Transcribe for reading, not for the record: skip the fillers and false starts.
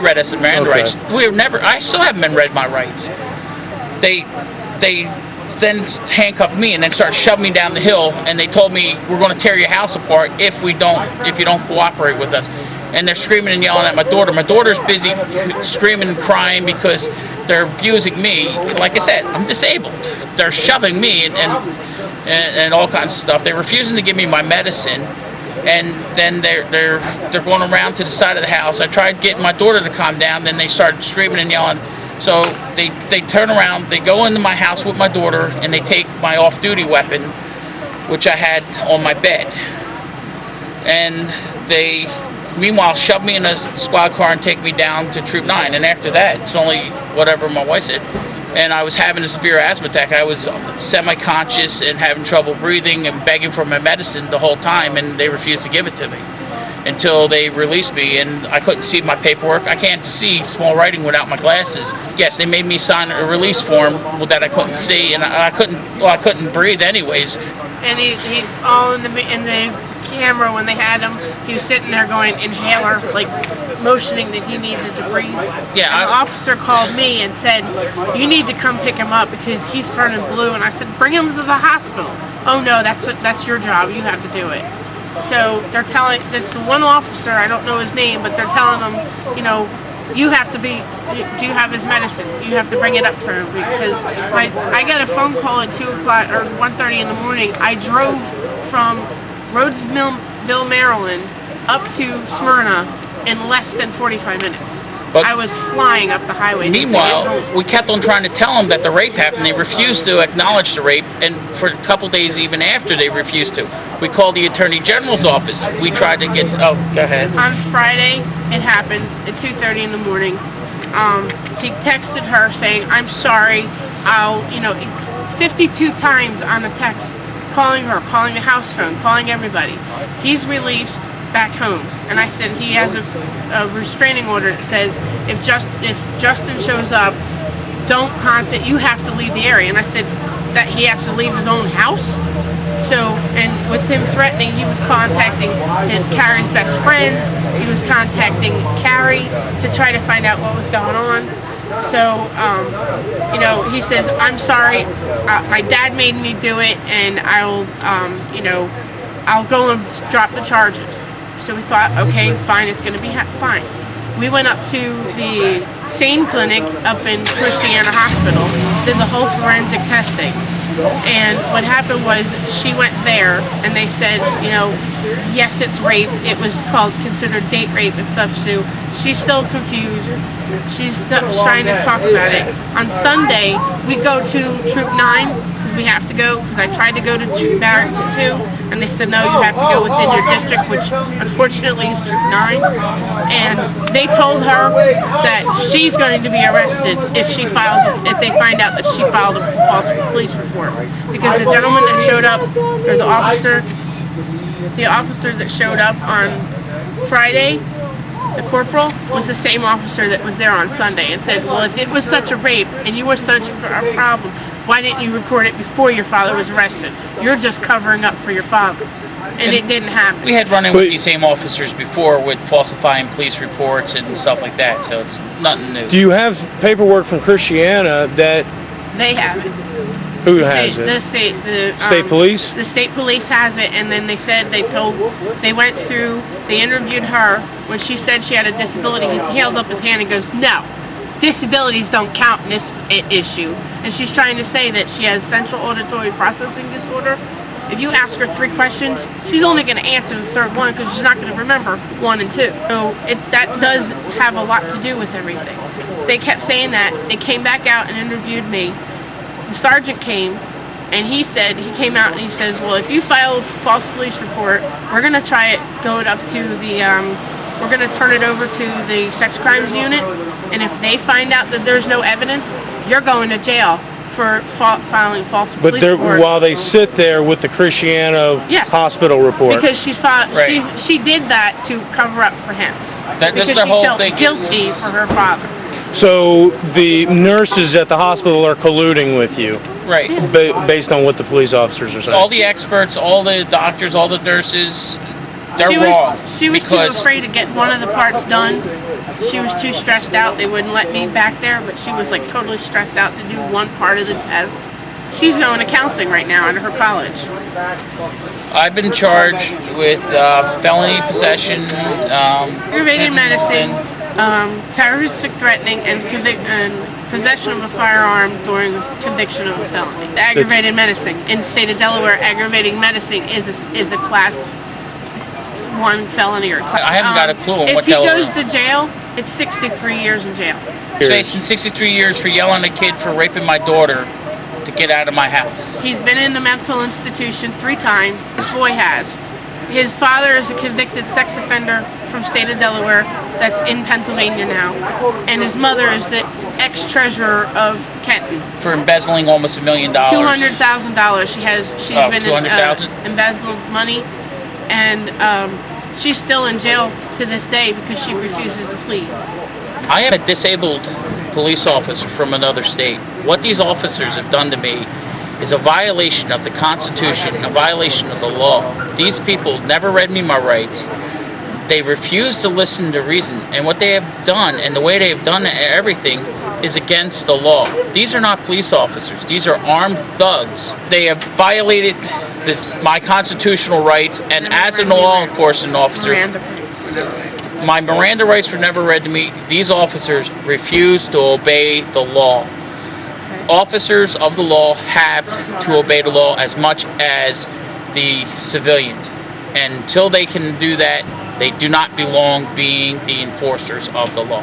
read us Miranda rights. We were never. I still haven't been read my rights. They then handcuffed me and then started shoving me down the hill, and they told me we're going to tear your house apart if you don't cooperate with us. And they're screaming and yelling at my daughter. My daughter's busy screaming and crying because they're abusing me. Like I said, I'm disabled. They're shoving me and all kinds of stuff. They're refusing to give me my medicine, and then they're going around to the side of the house. I tried getting my daughter to calm down. Then they started screaming and yelling. So they turn around, they go into my house with my daughter, and they take my off-duty weapon, which I had on my bed. And they, meanwhile, shove me in a squad car and take me down to Troop 9. And after that, it's only whatever my wife said. And I was having a severe asthma attack. I was semi-conscious and having trouble breathing and begging for my medicine the whole time, and they refused to give it to me until they released me, and I couldn't see my paperwork. I can't see small writing without my glasses. Yes, they made me sign a release form that I couldn't see, and I couldn't breathe anyways. And he's all in the camera when they had him. He was sitting there going inhaler, like motioning that he needed to breathe. Yeah. And the officer called me and said, "You need to come pick him up because he's turning blue." And I said, "Bring him to the hospital." "Oh no, that's your job. You have to do it." So they're telling, it's the one officer, I don't know his name, but they're telling him, you have to do you have his medicine? You have to bring it up for him, because I got a phone call at 2 o'clock or 1:30 in the morning. I drove from Rhodesville, Maryland up to Smyrna in less than 45 minutes. But I was flying up the highway. Meanwhile, we kept on trying to tell them that the rape happened. They refused to acknowledge the rape, and for a couple days even after, they refused to. We called the Attorney General's office. We tried to get, go ahead. On Friday, it happened at 2:30 in the morning. He texted her saying, "I'm sorry, 52 times on a text, calling her, calling the house phone, calling everybody. He's released back home." And I said he has a restraining order that says if Justin shows up, don't contact, you have to leave the area. And I said that he has to leave his own house. So, and with him threatening, he was contacting Carrie's best friends. He was contacting Carrie to try to find out what was going on. So, he says, "I'm sorry, my dad made me do it, and I'll go and drop the charges." So we thought, okay, fine, it's going to be fine. We went up to the SANE clinic up in Christiana Hospital, did the whole forensic testing. And what happened was she went there, and they said, yes, it's rape. It was considered date rape and stuff. So she's still confused. She's trying to talk about it. On Sunday, we go to Troop 9 because we have to go, because I tried to go to Troop Barracks too, and they said, no, you have to go within your district, which unfortunately is Troop 9. And they told her that she's going to be arrested if they find out that she filed a false police report. Because the gentleman that showed up, or the officer that showed up on Friday, the corporal, was the same officer that was there on Sunday, and said, well, if it was such a rape and you were such a problem, why didn't you report it before your father was arrested? You're just covering up for your father. And it didn't happen. We had run in with these same officers before with falsifying police reports and stuff like that, so it's nothing new. Do you have paperwork from Christiana that... They have it. Who has it? The state police? The state police has it, and then they said they went through, they interviewed her. When she said she had a disability, he held up his hand and goes, "No, disabilities don't count in this issue." And she's trying to say that she has central auditory processing disorder. If you ask her 3 questions, she's only going to answer the third one because she's not going to remember 1 and 2. So that does have a lot to do with everything. They kept saying that. They came back out and interviewed me. The sergeant came, and he came out and he says, well, if you file a false police report, we're going to we're going to turn it over to the sex crimes unit, and if they find out that there's no evidence, you're going to jail for filing false police report. But while they sit there with the Christiana hospital report. Because she did that to cover up for him. Because she felt guilty for her father. So the nurses at the hospital are colluding with you, right? Based on what the police officers are saying. All the experts, all the doctors, all the nurses, they're wrong. She was too afraid to get one of the parts done She was too stressed out. They wouldn't let me back there, but she was like totally stressed out to do one part of the test. She's going to counseling right now at her college. I've been charged with felony possession, Aggravated menacing, terroristic threatening, and possession of a firearm during the conviction of a felony. The aggravated menacing. In the state of Delaware, aggravating menacing is a class 1 felony or I haven't got a clue on what If he Delaware. goes to jail, it's 63 years in jail. Facing 63 years for yelling at a kid for raping my daughter to get out of my house. He's been in the mental institution 3 times. This boy has. His father is a convicted sex offender from state of Delaware that's in Pennsylvania now. And his mother is the ex-treasurer of Kenton. For embezzling almost $1 million. $200,000. She's been $200,000? Embezzled money, and she's still in jail to this day because she refuses to plead. I am a disabled police officer from another state. What these officers have done to me is a violation of the Constitution, a violation of the law. These people never read me my rights. They refuse to listen to reason, and what they have done and the way they have done everything is against the law. These are not police officers. These are armed thugs. They have violated my constitutional rights, and as a law enforcement officer, my Miranda rights were never read to me. These officers refuse to obey the law. Officers of the law have to obey the law as much as the civilians. And until they can do that, they do not belong being the enforcers of the law.